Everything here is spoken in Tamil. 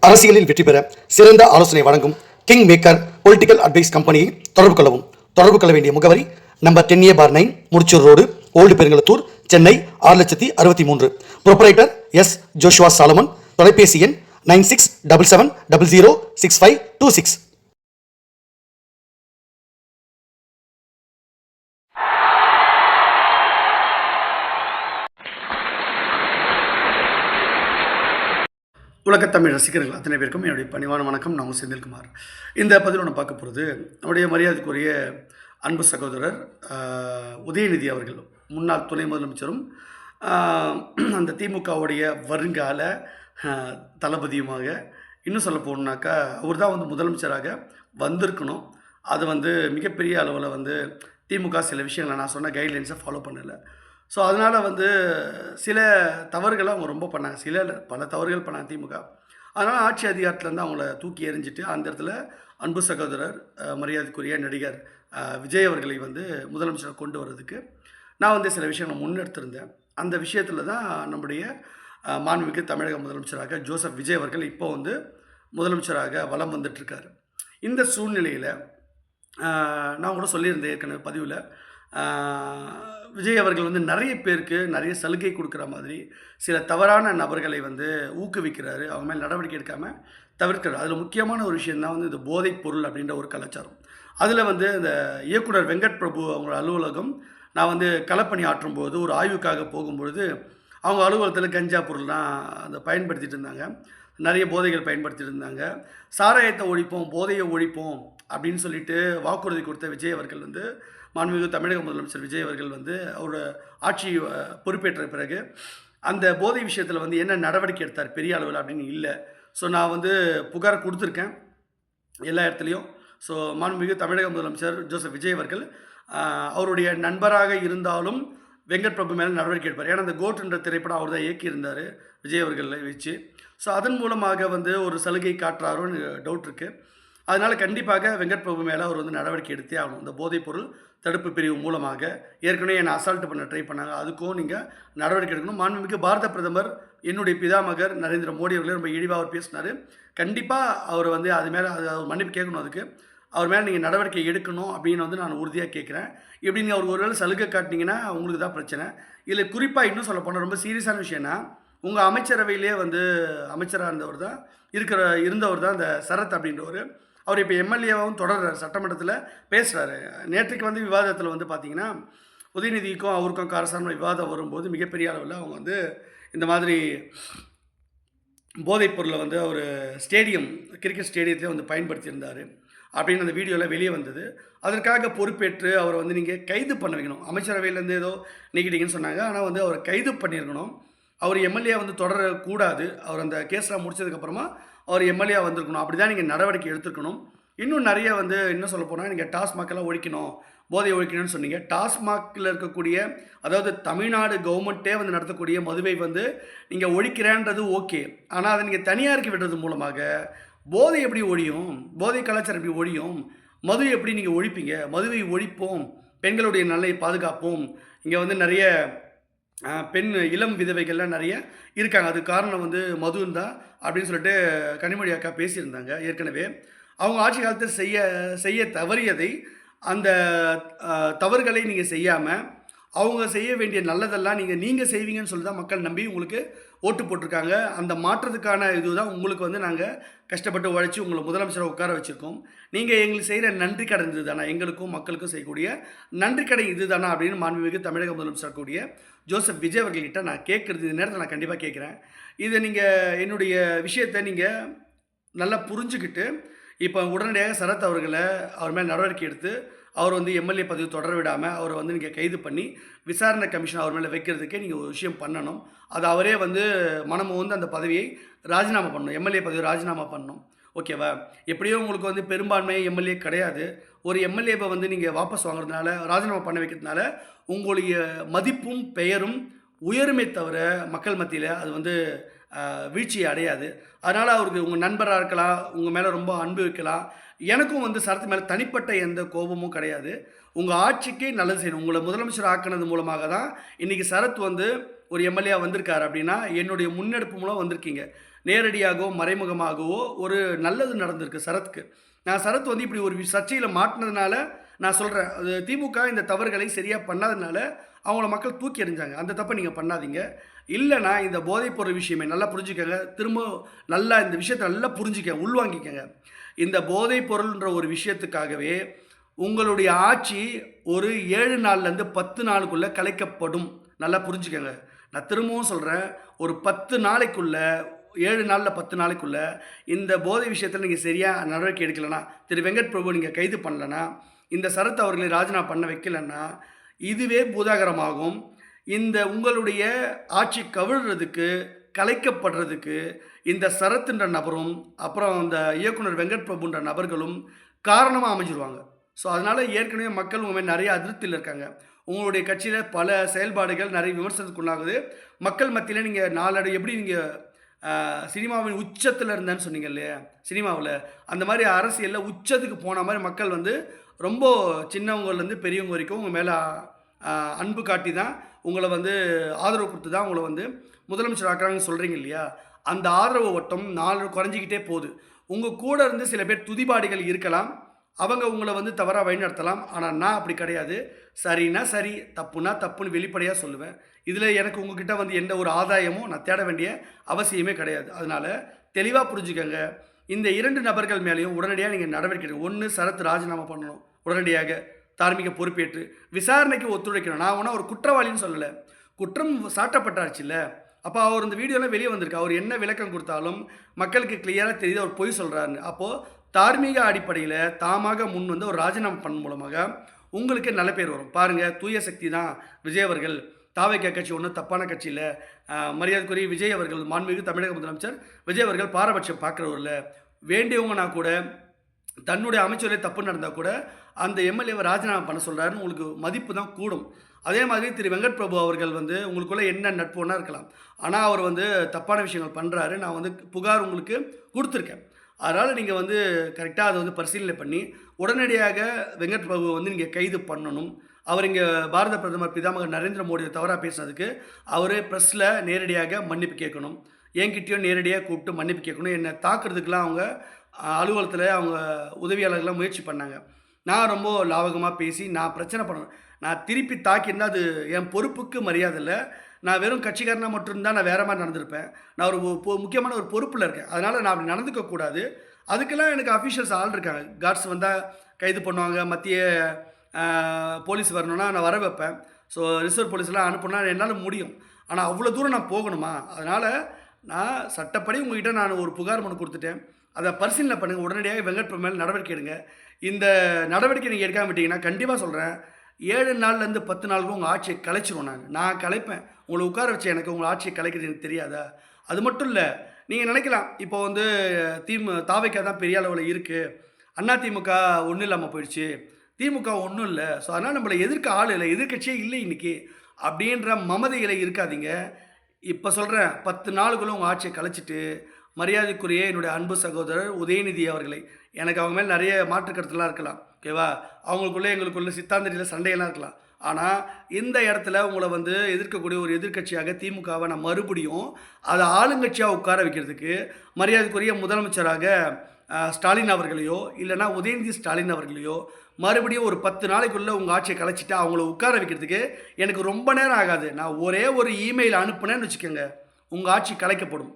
அரசியலில் வெற்றி பெற சிறந்த ஆலோசனை வழங்கும் கிங் மேக்கர் பொலிட்டிக்கல் அட்வைஸ் கம்பெனியை தொடர்பு கொள்ளவும். தொடர்பு கொள்ள வேண்டிய முகவரி number 10A/9 Mudichur road, old Perungalathur, Chennai 6,63,000. Proprietor S. Joshua Solomon. தொலைபேசி எண் 9677006526. உலகத்தமிழ் ரசிகர்கள் அத்தனை பேருக்கும் என்னுடைய பணிவான வணக்கம். நான் உங்கள் செந்தில்குமார். இந்த பதிவில் ஒன்று பார்க்க போகிறது நம்முடைய மரியாதைக்குரிய அன்பு சகோதரர் உதயநிதி அவர்கள், முன்னாள் துணை முதலமைச்சரும் அந்த திமுகவுடைய வருங்கால தளபதியுமாக, இன்னும் சொல்ல போகணுன்னாக்கா அவர் தான் முதலமைச்சராக வந்திருக்கணும். அது மிகப்பெரிய அளவில் திமுக சில விஷயங்களை நான் சொன்ன கைட்லைன்ஸை ஃபாலோ பண்ணலை. ஸோ அதனால் சில தவறுகளை அவங்க ரொம்ப பண்ணாங்க. பல தவறுகள் பண்ணாங்க திமுக. அதனால் ஆட்சி அதிகாரத்துலேருந்து அவங்கள தூக்கி எறிஞ்சிட்டு அந்த இடத்துல அன்பு சகோதரர் மரியாதைக்குரிய நடிகர் விஜய் அவர்களை முதலமைச்சரை கொண்டு வர்றதுக்கு நான் சில விஷயங்களை முன்னெடுத்திருந்தேன். அந்த விஷயத்தில் தான் நம்முடைய மாண்புமிகு தமிழக முதலமைச்சராக ஜோசப் விஜய் அவர்கள் இப்போ முதலமைச்சராக வலம் வந்துட்டுருக்கார். இந்த சூழ்நிலையில் நான் கூட சொல்லியிருந்தேன் ஏற்கனவே பதிவில், விஜய் அவர்கள் நிறைய பேருக்கு நிறைய சலுகை கொடுக்குற மாதிரி சில தவறான நபர்களை ஊக்குவிக்கிறாரு. அவங்க மேலே நடவடிக்கை எடுக்காமல் தவிர்க்கிறார். அதில் முக்கியமான ஒரு விஷயந்தான் இந்த போதைப் பொருள் அப்படின்ற ஒரு கலாச்சாரம். அதில் இந்த இயக்குனர் வெங்கட் பிரபு அவங்களோட அலுவலகம் நான் களப்பணி ஆற்றும் போது ஒரு ஆய்வுக்காக போகும்பொழுது அவங்க அலுவலகத்தில் கஞ்சா பொருள்லாம் பயன்படுத்திகிட்டு இருந்தாங்க. நிறைய போதைகள் பயன்படுத்திட்டு இருந்தாங்க. சாராயத்தை ஒழிப்போம், போதையை ஒழிப்போம் அப்படின்னு சொல்லிட்டு வாக்குறுதி கொடுத்த விஜய் அவர்கள் மாண்புமிகு தமிழக முதலமைச்சர் விஜய் அவர்கள் அவரோட ஆட்சி பொறுப்பேற்ற பிறகு அந்த போதை விஷயத்தில் என்ன நடவடிக்கை எடுத்தார் பெரிய அளவில் அப்படின்னு இல்லை. ஸோ நான் புகார் கொடுத்துருக்கேன் எல்லா இடத்துலையும். ஸோ மாண்புமிகு தமிழக முதலமைச்சர் ஜோசப் விஜய் அவர்கள் அவருடைய நண்பராக இருந்தாலும் வெங்கட் பிரபு மேலே நடவடிக்கை எடுப்பார். ஏன்னா அந்த கோட்ன்ற திரைப்படம் அவர் தான் இயக்கியிருந்தார் விஜய் அவர்களை வச்சு. ஸோ அதன் மூலமாக ஒரு சலுகை காட்டுறாரோன்னு டவுட் இருக்குது. அதனால் கண்டிப்பாக வெங்கட் பிரபு மேலே அவர் நடவடிக்கை எடுத்தே ஆகணும். இந்த போதைப்பொருள் தடுப்பு பிரிவு மூலமாக ஏற்கனவே என்னை அசால்ட் பண்ண ட்ரை பண்ணாங்க, அதுக்கும் நீங்கள் நடவடிக்கை எடுக்கணும். மாண்புமிகு பாரத பிரதமர் என்னுடைய பிதாமகர் நரேந்திர மோடி அவர்களே ரொம்ப இழிவாக அவர் பேசினார். கண்டிப்பாக அவர் அது மேலே அவர் மன்னிப்பு கேட்கணும். அதுக்கு அவர் மேலே நீங்கள் நடவடிக்கை எடுக்கணும் அப்படின்னு நான் உறுதியாக கேட்குறேன். இப்படி நீங்கள் அவருக்கு ஒருவேளை சலுகை காட்டினீங்கன்னா உங்களுக்கு தான் பிரச்சனை. இதில் குறிப்பாக இன்னும் சொல்ல போனால் ரொம்ப சீரியஸான விஷயம்னா, உங்கள் அமைச்சரவையிலே அமைச்சராக இருந்தவர் தான் இந்த சரத் அப்படின்றவர். அவர் இப்போ எம்எல்ஏவாகவும் தொடர்றார், சட்டமன்றத்தில் பேசுகிறாரு. நேற்றுக்கு விவாதத்தில் பார்த்தீங்கன்னா உதயநிதிக்கும் அவருக்கும் காரசாரமான விவாதம் வரும்போது மிகப்பெரிய அளவில் அவங்க இந்த மாதிரி போதைப் பொருளை அவர் ஸ்டேடியம், கிரிக்கெட் ஸ்டேடியத்திலே பயன்படுத்தியிருந்தார் அப்படின்னு அந்த வீடியோவில் வெளியே வந்தது. அதற்காக பொறுப்பேற்று அவரை நீங்கள் கைது பண்ண வைக்கணும். அமைச்சரவையிலேருந்து ஏதோ நீக்கிட்டீங்கன்னு சொன்னாங்க. ஆனால் அவரை கைது பண்ணியிருக்கணும். அவர் எம்எல்ஏ தொடரக்கூடாது. அவர் அந்த கேஸ்லாம் முடிச்சதுக்கப்புறமா அவர் எம்எல்ஏ வந்திருக்கணும். அப்படி தான் நீங்கள் நடவடிக்கை எடுத்துருக்கணும். இன்னும் நிறைய இன்னும் சொல்ல போனால் நீங்கள் டாஸ்மாகெல்லாம் ஒழிக்கணும், போதையை ஒழிக்கணும்னு சொன்னீங்க. டாஸ்மாகில் இருக்கக்கூடிய, அதாவது தமிழ்நாடு கவர்மெண்ட்டே நடத்தக்கூடிய மதுவை நீங்கள் ஒழிக்கிறேன்றது ஓகே. ஆனால் அதை நீங்கள் தனியாருக்கு விடுறது மூலமாக போதை எப்படி ஒழியும்? போதை கலாச்சாரம் எப்படி ஒழியும்? மது எப்படி நீங்கள் ஒழிப்பீங்க? மதுவை ஒழிப்போம், பெண்களுடைய நலனை பாதுகாப்போம். இங்கே நிறைய பெண் இளம் விதவைகள்லாம் நிறைய இருக்காங்க. அது காரணம் மதுன்னு தான் அப்படின்னு சொல்லிட்டு கனிமொழி அக்கா பேசியிருந்தாங்க ஏற்கனவே. அவங்க ஆட்சி காலத்தில் செய்ய தவறியதை, அந்த தவறுகளை நீங்கள் செய்யாமல் அவங்க செய்ய வேண்டிய நல்லதெல்லாம் நீங்கள் செய்வீங்கன்னு சொல்லி தான் மக்கள் நம்பி உங்களுக்கு ஓட்டு போட்டிருக்காங்க. அந்த மாற்றத்துக்கான இதுதான் உங்களுக்கு நாங்கள் கஷ்டப்பட்டு உழைச்சி உங்களை முதலமைச்சரை உட்கார வச்சுருக்கோம். நீங்கள் எங்களுக்கு செய்கிற நன்றி கடன் இது தானே, எங்களுக்கும் மக்களுக்கும் செய்யக்கூடிய நன்றி கடன் இது தானே அப்படின்னு மாண்புமிகு தமிழக முதலமைச்சர் கூடிய ஜோசப் விஜய் அவர்கள்கிட்ட நான் கேட்குறது இந்த நேரத்தில் நான் கண்டிப்பாக கேட்குறேன். இதை நீங்கள் என்னுடைய விஷயத்தை நீங்கள் நல்லா புரிஞ்சுக்கிட்டு இப்போ உடனடியாக சரத் அவர்களை அவர் மேலே நடவடிக்கை எடுத்து அவர் எம்எல்ஏ பதவி தொடர விடாமல் அவரை நீங்கள் கைது பண்ணி விசாரணை கமிஷன் அவர் மேலே வைக்கிறதுக்கே நீங்கள் ஒரு விஷயம் பண்ணணும். அது அவரே மனமும் அந்த பதவியை ராஜினாமா பண்ணணும், எம்எல்ஏ பதவியை ராஜினாமா பண்ணணும். ஓகேவா? எப்படியோ உங்களுக்கு பெரும்பான்மை எம்எல்ஏ கிடையாது. ஒரு எம்எல்ஏவை நீங்கள் வாபஸ் வாங்குறதுனால, ராஜினாமா பண்ண வைக்கிறதுனால உங்களுடைய மதிப்பும் பெயரும் உயருமே தவிர மக்கள் மத்தியில் அது வீழ்ச்சியை அடையாது. அதனால் அவருக்கு உங்கள் நண்பராக இருக்கலாம், உங்கள் மேலே ரொம்ப அன்பு வைக்கலாம். எனக்கும் சரத்து மேலே தனிப்பட்ட எந்த கோபமும் கிடையாது. உங்கள் ஆட்சிக்கு நல்லது செய்யணும். உங்களை முதலமைச்சர் ஆக்கினது மூலமாக தான் இன்றைக்கி சரத் ஒரு எம்எல்ஏ வந்திருக்காரு அப்படின்னா என்னுடைய முன்னெடுப்பு மூலம் வந்திருக்கீங்க. நேரடியாகவோ மறைமுகமாகவோ ஒரு நல்லது நடந்திருக்கு சரத்துக்கு. நான் சரத் வந்து இப்படி ஒரு சர்ச்சையில் மாட்டினதுனால நான் சொல்கிறேன், அது திமுக இந்த தவறுகளை சரியாக பண்ணாதனால அவங்கள மக்கள் தூக்கி எறிஞ்சாங்க. அந்த தப்பை நீங்கள் பண்ணாதீங்க. இல்லைனா இந்த போதைப்பொருள் விஷயமே நல்லா புரிஞ்சுக்கங்க. திரும்ப நல்லா இந்த விஷயத்தை நல்லா புரிஞ்சுக்க, உள்வாங்கிக்கங்க. இந்த போதைப்பொருள்ன்ற ஒரு விஷயத்துக்காகவே உங்களுடைய ஆட்சி ஒரு 7 நாள்லேருந்து 10 நாளுக்குள்ளே கலைக்கப்படும். நல்லா புரிஞ்சுக்கங்க. நான் திரும்பவும் சொல்கிறேன், ஒரு 10 நாளைக்குள்ள 7 நாளில் 10 நாளைக்குள்ள இந்த போதை விஷயத்தில் நீங்கள் சரியாக நடவடிக்கை எடுக்கலைன்னா, திரு வெங்கட் பிரபு நீங்கள் கைது பண்ணலன்னா, இந்த சரத் அவர்களை ராஜினாமா பண்ண வைக்கலன்னா, இதுவே பூதாகரமாகும். இந்த உங்களுடைய ஆட்சி கவிழ்றதுக்கு, கலைக்கப்படுறதுக்கு இந்த சரத்ன்ற நபரும், அப்புறம் இந்த இயக்குனர் வெங்கட் பிரபுன்ற நபர்களும் காரணமாக அமைஞ்சிருவாங்க. ஸோ அதனால் ஏற்கனவே மக்கள் உங்கள் மேல் நிறைய அதிருப்தியில் இருக்காங்க. உங்களுடைய கட்சியில் பல செயல்பாடுகள் நிறைய விமர்சனத்துக்கு உள்ளாகுது. மக்கள் மத்தியில் நீங்கள் நாளடை எப்படி நீங்கள் சினிமாவின் உச்சத்தில் இருந்தேன்னு சொன்னீங்க இல்லையா, சினிமாவில் அந்த மாதிரி அரசியலில் உச்சத்துக்கு போன மாதிரி மக்கள் வந்து ரொம்ப சின்னவங்கலேருந்து பெரியவங்க வரைக்கும் உங்கள் மேலே அன்பு காட்டி தான் உங்களை வந்து ஆதரவு கொடுத்து தான் உங்களை வந்து முதலமைச்சர் ஆக்குறாங்கன்னு சொல்கிறீங்க இல்லையா, அந்த ஆதரவு ஓட்டம் நாள் குறைஞ்சிக்கிட்டே போகுது. உங்கள் கூட இருந்து சில பேர் துதிபாடிகள் இருக்கலாம், அவங்க உங்களை வந்து தவறாக வழிநடத்தலாம். ஆனால் நான் அப்படி கிடையாது. சரின்னா சரி, தப்புனா தப்புன்னு வெளிப்படையாக சொல்லுவேன். இதில் எனக்கு உங்ககிட்ட வந்து எந்த ஒரு ஆதாயமும் நான் தேட வேண்டிய அவசியமே கிடையாது. அதனால் தெளிவாக புரிஞ்சுக்கங்க. இந்த 2 நபர்கள் மேலேயும் உடனடியாக நீங்கள் நடவடிக்கை எடுங்க. 1 சரத் ராஜினாமா பண்ணணும் உடனடியாக, தார்மீக பொறுப்பேற்று விசாரணைக்கு ஒத்துழைக்கணும். நான் ஒன்றும் ஒரு குற்றவாளின்னு சொல்லலை, குற்றம் சாட்டப்பட்டாச்சுல்ல. அப்போ அவர் இந்த வீடியோலாம் வெளியே வந்திருக்கு. அவர் என்ன விளக்கம் கொடுத்தாலும் மக்களுக்கு கிளியராக தெரியுது அவர் பொய் சொல்கிறாருன்னு. அப்போது தார்மீக அடிப்படையில் தாமாக முன் வந்து ஒரு ராஜினாமா பண்ண மூலமாக உங்களுக்கு நல்ல பேர் வரும். பாருங்கள், தூய சக்தி தான் விஜய் அவர்கள். தாவேகா கட்சி ஒன்றும் தப்பான கட்சி இல்லை. மரியாதைக்குரிய விஜய் அவர்கள், மாண்புமிகு தமிழக முதலமைச்சர் விஜய் அவர்கள் பாரபட்சம் பார்க்குறவரில் வேண்டியவங்கன்னா கூட தன்னுடைய அமைச்சரே தப்பு நடந்தால் கூட அந்த எம்எல்ஏவை ராஜினாமா பண்ண சொல்கிறாருன்னு உங்களுக்கு மதிப்பு தான் கூடும். அதே மாதிரி திரு வெங்கட் பிரபு அவர்கள் வந்து உங்களுக்குள்ளே என்ன நட்புன்னா இருக்கலாம், ஆனால் அவர் வந்து தப்பான விஷயங்கள் பண்ணுறாரு. நான் வந்து புகார் உங்களுக்கு கொடுத்துருக்கேன். அதனால் நீங்கள் வந்து கரெக்டாக அதை வந்து பரிசீலனை பண்ணி உடனடியாக வெங்கட் பிரபு வந்து நீங்கள் கைது பண்ணணும். அவர் இங்கே பாரத பிரதமர் பிதாமகர் நரேந்திர மோடியை தவறாக பேசுனதுக்கு அவர் ப்ரெஸ்ஸில் நேரடியாக மன்னிப்பு கேட்கணும். என்கிட்டயும் நேரடியாக கூப்பிட்டு மன்னிப்பு கேட்கணும். என்னை தாக்குறதுக்கெலாம் அவங்க அலுவலகத்தில் அவங்க உதவியாளர்கள்லாம் முயற்சி பண்ணாங்க. நான் ரொம்ப லாவகமாக பேசி நான் பிரச்சனை பண்ணேன். நான் திருப்பி தாக்கியிருந்தால் அது என் பொறுப்புக்கு மரியாதை இல்லை. நான் வெறும் கட்சிக்காரனாக மட்டும்தான் நான் வேறு மாதிரி நடந்திருப்பேன். நான் ஒரு முக்கியமான ஒரு பொறுப்பில் இருக்கேன். அதனால் நான் அப்படி நடந்துக்கக்கூடாது. அதுக்கெல்லாம் எனக்கு அஃபீஷியல்ஸ் ஆள் இருக்காங்க. கார்ட்ஸ் வந்தால் கைது பண்ணுவாங்க. மத்திய போலீஸ் வரணுன்னா நான் வர வைப்பேன். ஸோ ரிசர்வ் போலீஸ்லாம் அனுப்புனா என்னால் முடியும். ஆனால் அவ்வளோ தூரம் நான் போகணுமா? அதனால் நான் சட்டப்படி உங்கள்கிட்ட நான் ஒரு புகார் மனு கொடுத்துட்டேன். அதை பரிசீலனை பண்ணுங்கள். உடனடியாக வெங்கட் பிரபு மேலே நடவடிக்கை எடுங்க. இந்த நடவடிக்கை நீங்கள் எடுக்காம விட்டீங்கன்னா கண்டிப்பாக சொல்கிறேன், 7 நாள்லேருந்து 10 நாளுக்கு உங்கள் ஆட்சியை கலைச்சிருவோம். நான் கலைப்பேன். உங்களை உட்கார வச்சு எனக்கு உங்கள் ஆட்சியை கலைக்கிறது எனக்கு தெரியாதா? அது மட்டும் இல்லை, நீங்கள் நினைக்கலாம் இப்போ வந்து தாவேகா தான் பெரிய அளவில் இருக்குது, அதிமுக ஒன்றும் இல்லாமல் போயிடுச்சு, திமுக ஒன்றும் இல்லை, ஸோ அதனால் நம்மளை எதிர்க்க ஆள் இல்லை, எதிர்க்கட்சியே இல்லை இன்றைக்கி அப்படின்ற மமதைகளை இருக்காதீங்க. இப்போ சொல்கிறேன், 10 நாளுக்குள்ளே உங்கள் ஆட்சியை கலைச்சிட்டு மரியாதைக்குரிய என்னுடைய அன்பு சகோதரர் உதயநிதி அவர்களை, எனக்கு அவங்க மேலே நிறைய மாற்று கருத்துலாம் இருக்கலாம், ஓகேவா, அவங்களுக்குள்ளே எங்களுக்குள்ள சித்தாந்தரியில் சண்டையெல்லாம் இருக்கலாம். ஆனால் இந்த இடத்துல உங்களை வந்து எதிர்க்கக்கூடிய ஒரு எதிர்க்கட்சியாக திமுகவை நான் மறுபடியும் அதை ஆளுங்கட்சியாக உட்கார வைக்கிறதுக்கு மரியாதைக்குரிய முதலமைச்சராக ஸ்டாலின் அவர்களையோ இல்லைனா உதயநிதி ஸ்டாலின் அவர்களையோ மறுபடியும் ஒரு 10 நாளைக்குள்ளே உங்கள் ஆட்சியை கலைச்சிட்டு அவங்கள உட்கார வைக்கிறதுக்கு எனக்கு ரொம்ப நேரம் ஆகாது. நான் ஒரே ஒரு இமெயில் அனுப்புனேன்னு வச்சுக்கோங்க, உங்கள் ஆட்சி கலைக்கப்படும்.